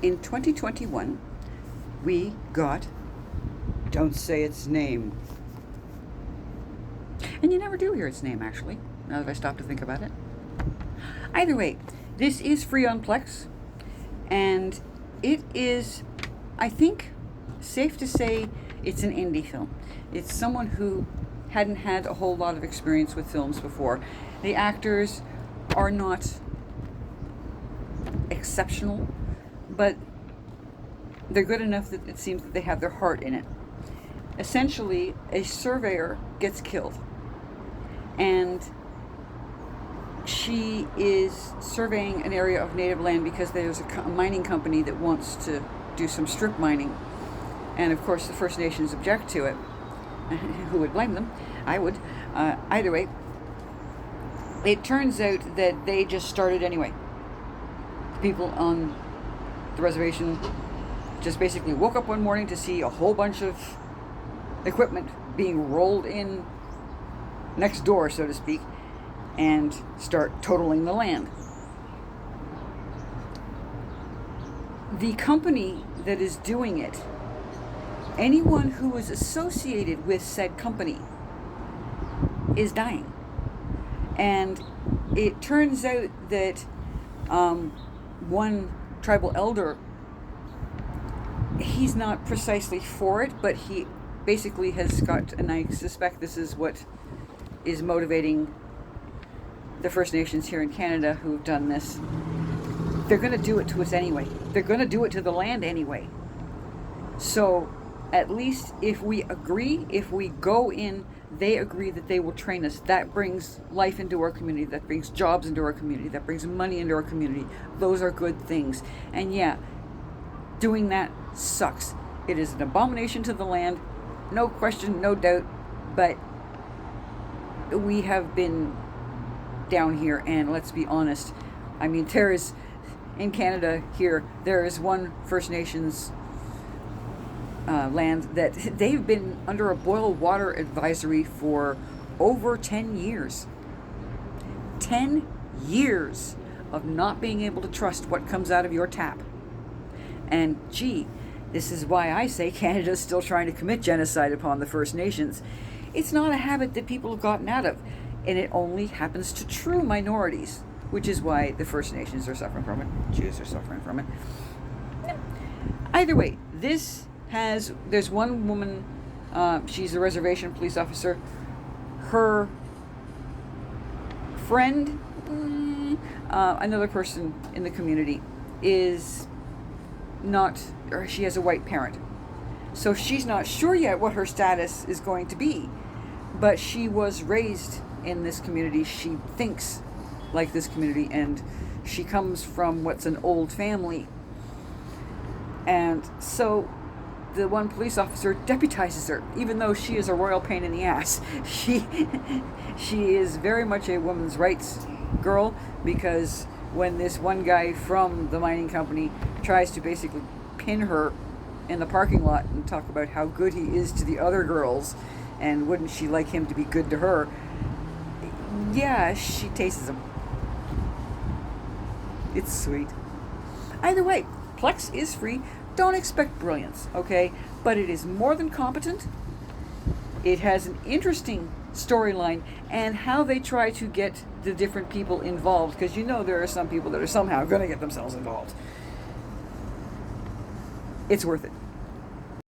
In 2021, we got, don't say its name. And you never do hear its name, actually, now that I stop to think about it. Either way, this is free on Plex, and it is, I think, safe to say it's an indie film. It's someone who hadn't had a whole lot of experience with films before. The actors are not exceptional, but they're good enough that it seems that they have their heart in it. Essentially, a surveyor gets killed, and she is surveying an area of native land because there's a mining company that wants to do some strip mining. And of course, the First Nations object to it. Who would blame them? I would. Either way, it turns out that they just started anyway. People on the reservation just basically woke up one morning to see a whole bunch of equipment being rolled in next door, so to speak, and start totaling the land. The company that is doing it, anyone who is associated with said company is dying. And it turns out that one tribal elder, he's not precisely for it, but he basically has got, and I suspect this is what is motivating the First Nations here in Canada who've done this. They're going to do it to us anyway. They're going to do it to the land anyway. So at least if we agree, if we go in, they agree that they will train us. That brings life into our community. That brings jobs into our community. That brings money into our community. Those are good things. And yeah, doing that sucks. It is an abomination to the land. No question, no doubt. But we have been down here, and let's be honest. I mean, there is, in Canada here, there is one First Nations land that they've been under a boil water advisory for over 10 years. 10 years of not being able to trust what comes out of your tap. And gee, this is why I say Canada's still trying to commit genocide upon the First Nations. It's not a habit that people have gotten out of, and it only happens to true minorities, which is why the First Nations are suffering from it. Jews are suffering from it. Either way, there's one woman, she's a reservation police officer. Her friend, another person in the community, is not, or she has a white parent. So she's not sure yet what her status is going to be. But she was raised in this community. She thinks like this community, and she comes from what's an old family. And so the one police officer deputizes her, even though she is a royal pain in the ass. She is very much a women's rights girl, because when this one guy from the mining company tries to basically pin her in the parking lot and talk about how good he is to the other girls, and wouldn't she like him to be good to her, yeah, she tastes him. It's sweet. Either way, Plex is free. Don't expect brilliance, okay? But it is more than competent. It has an interesting storyline, and how they try to get the different people involved, because you know there are some people that are somehow going to get themselves involved. It's worth it.